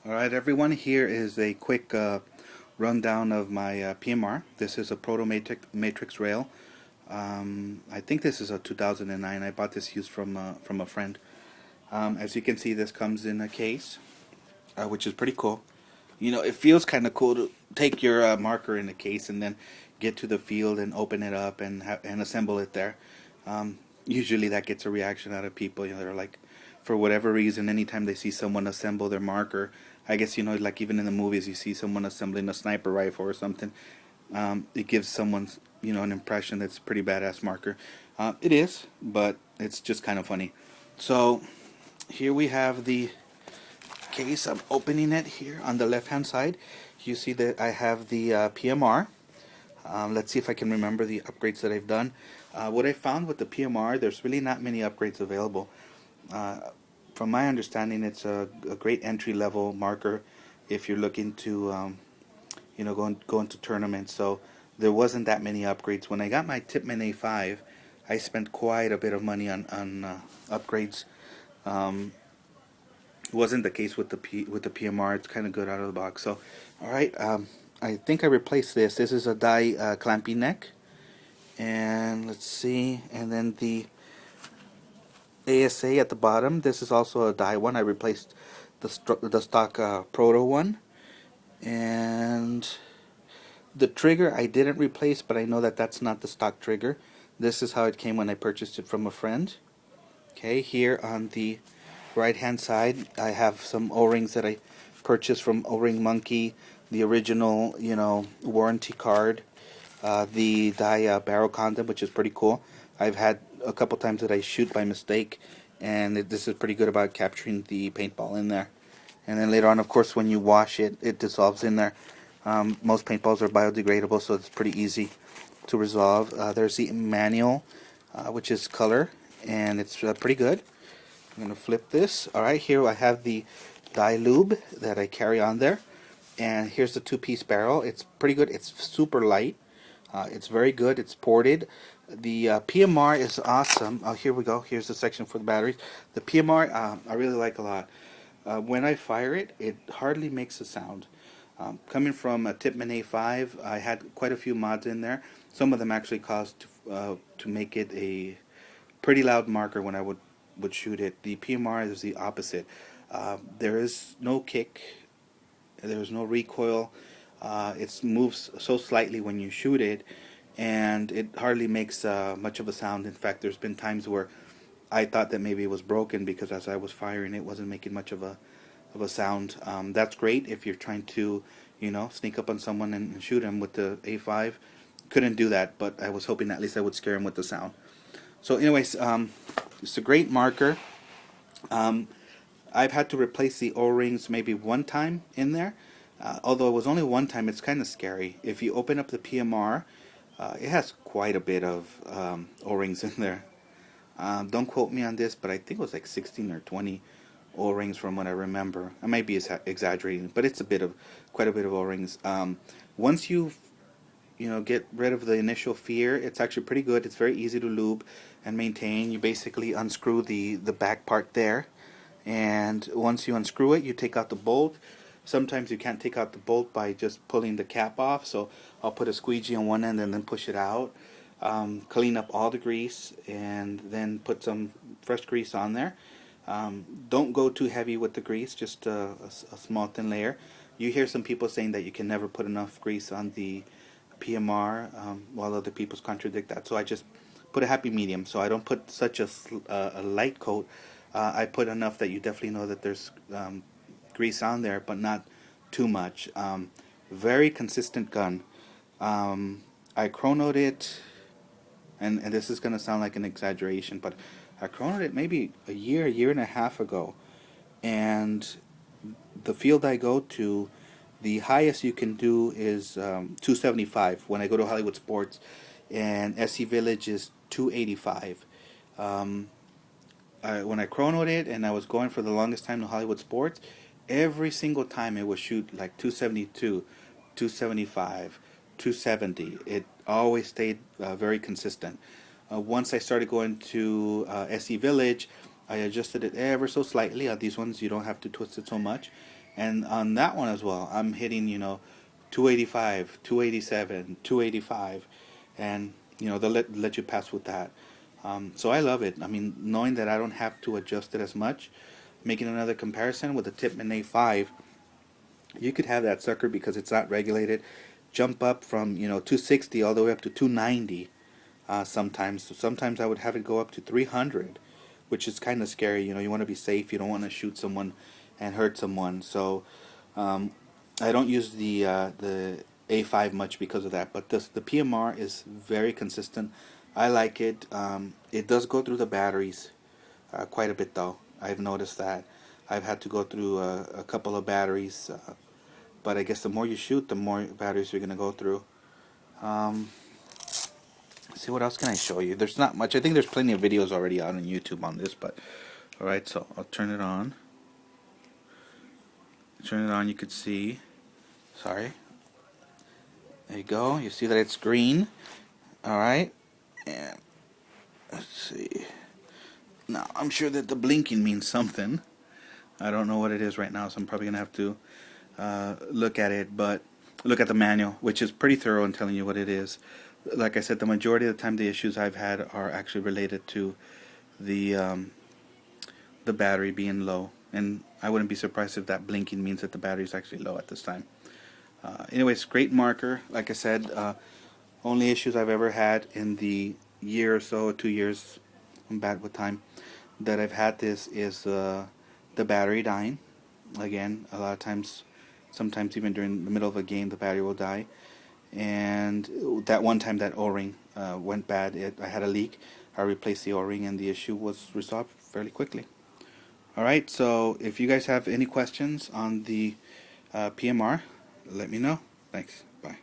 Alright everyone, here is a quick rundown of my PMR. This is a Proto Matrix rail. I think this is a 2009. I bought this used from a friend. As you can see, this comes in a case, which is pretty cool. You know, it feels kind of cool to take your marker in a case and then get to the field and open it up and assemble it there. Usually that gets a reaction out of people. You know, they're like, for whatever reason, anytime they see someone assemble their marker, I guess, you know, like even in the movies, you see someone assembling a sniper rifle or something. It gives someone, you know, an impression that's a pretty badass marker. It is, but it's just kind of funny. So here we have the case. I'm opening it here on the left hand side. You see that I have the PMR. Let's see if I can remember the upgrades that I've done. What I found with the PMR, there's really not many upgrades available. Uh, from my understanding, it's a great entry-level marker if you're looking to, you know, go into tournaments. So there wasn't that many upgrades. When I got my Tipman A5, I spent quite a bit of money on upgrades. It wasn't the case with the PMR. It's kind of good out of the box. So, all right, I think I replaced this. This is a die clampy neck, and let's see, and then the ASA at the bottom. This is also a die one. I replaced the stock Proto one, and the trigger I didn't replace, but I know that that's not the stock trigger. This is how it came when I purchased it from a friend. Okay, here on the right hand side I have some O-rings that I purchased from O-Ring Monkey, the original, you know, warranty card, the die barrel condom, which is pretty cool. I've had a couple times that I shoot by mistake, and this is pretty good about capturing the paintball in there. And then later on, of course, when you wash it, it dissolves in there. Most paintballs are biodegradable, so it's pretty easy to resolve. There's the manual, which is color, and it's pretty good. I'm going to flip this. Alright, here I have the die lube that I carry on there. And here's the two-piece barrel. It's pretty good. It's super light. It's very good. It's ported. The PMR is awesome. Oh, here we go. Here's the section for the batteries. The PMR I really like a lot. When I fire it, it hardly makes a sound. Coming from a Tipman A5, I had quite a few mods in there. Some of them actually caused to make it a pretty loud marker when I would shoot it. The PMR is the opposite. There is no kick. There is no recoil. It moves so slightly when you shoot it, and it hardly makes much of a sound. In fact, there's been times where I thought that maybe it was broken because as I was firing, it wasn't making much of a sound. That's great if you're trying to, you know, sneak up on someone and shoot him with the A5. Couldn't do that, but I was hoping at least I would scare him with the sound. So, anyways, it's a great marker. I've had to replace the O-rings maybe one time in there. Although it was only one time, it's kind of scary. If you open up the PMR, it has quite a bit of O-rings in there. Don't quote me on this, but I think it was like 16 or 20 O-rings from what I remember. I might be exaggerating, but it's quite a bit of O-rings. Once you know, get rid of the initial fear, it's actually pretty good. It's very easy to lube and maintain. You basically unscrew the back part there, and once you unscrew it, you take out the bolt. Sometimes you can't take out the bolt by just pulling the cap off, so I'll put a squeegee on one end and then push it out. Clean up all the grease and then put some fresh grease on there. Don't go too heavy with the grease, just a small thin layer. You hear some people saying that you can never put enough grease on the PMR, while other people contradict that. So I just put a happy medium. So I don't put such a light coat. I put enough that you definitely know that there's grease on there, but not too much. Very consistent gun. I chronoed it, and this is going to sound like an exaggeration, but I chronoed it maybe a year and a half ago, and the field I go to, the highest you can do is 275 when I go to Hollywood Sports, and SC Village is 285. When I chronoed it and I was going for the longest time to Hollywood Sports, every single time it would shoot like 272, 275, 270. It always stayed very consistent. Once I started going to SC Village, I adjusted it ever so slightly. These ones you don't have to twist it so much, And on that one as well, I'm hitting, 285, 287, 285, and they'll let you pass with that. So I love it. I mean, knowing that I don't have to adjust it as much. Making another comparison with the Tipman A5, you could have that sucker because it's not regulated. Jump up from 260 all the way up to 290. Sometimes. So sometimes I would have it go up to 300, which is kind of scary. You want to be safe. You don't want to shoot someone and hurt someone. So um, I don't use the A5 much because of that. But the PMR is very consistent. I like it. It does go through the batteries quite a bit though. I've noticed that. I've had to go through a couple of batteries, but I guess the more you shoot, the more batteries you're gonna go through. Um, See, what else can I show you? There's not much. I think there's plenty of videos already out on YouTube on this, but alright, so I'll turn it on. Turn it on, you could see. Sorry. There you go. You see that it's green. Alright. And let's see. Now, I'm sure that the blinking means something. I don't know what it is right now, so I'm probably going to have to look at it, but look at the manual, which is pretty thorough in telling you what it is. Like I said, the majority of the time the issues I've had are actually related to the battery being low, and I wouldn't be surprised if that blinking means that the battery is actually low at this time. Anyways, great marker. Like I said, only issues I've ever had in the year or so, 2 years, I'm bad with time, that I've had this is the battery dying. Again, a lot of times, sometimes even during the middle of a game, the battery will die. And that one time that O-ring went bad, I had a leak. I replaced the O-ring and the issue was resolved fairly quickly. Alright, so if you guys have any questions on the PMR, let me know. Thanks. Bye.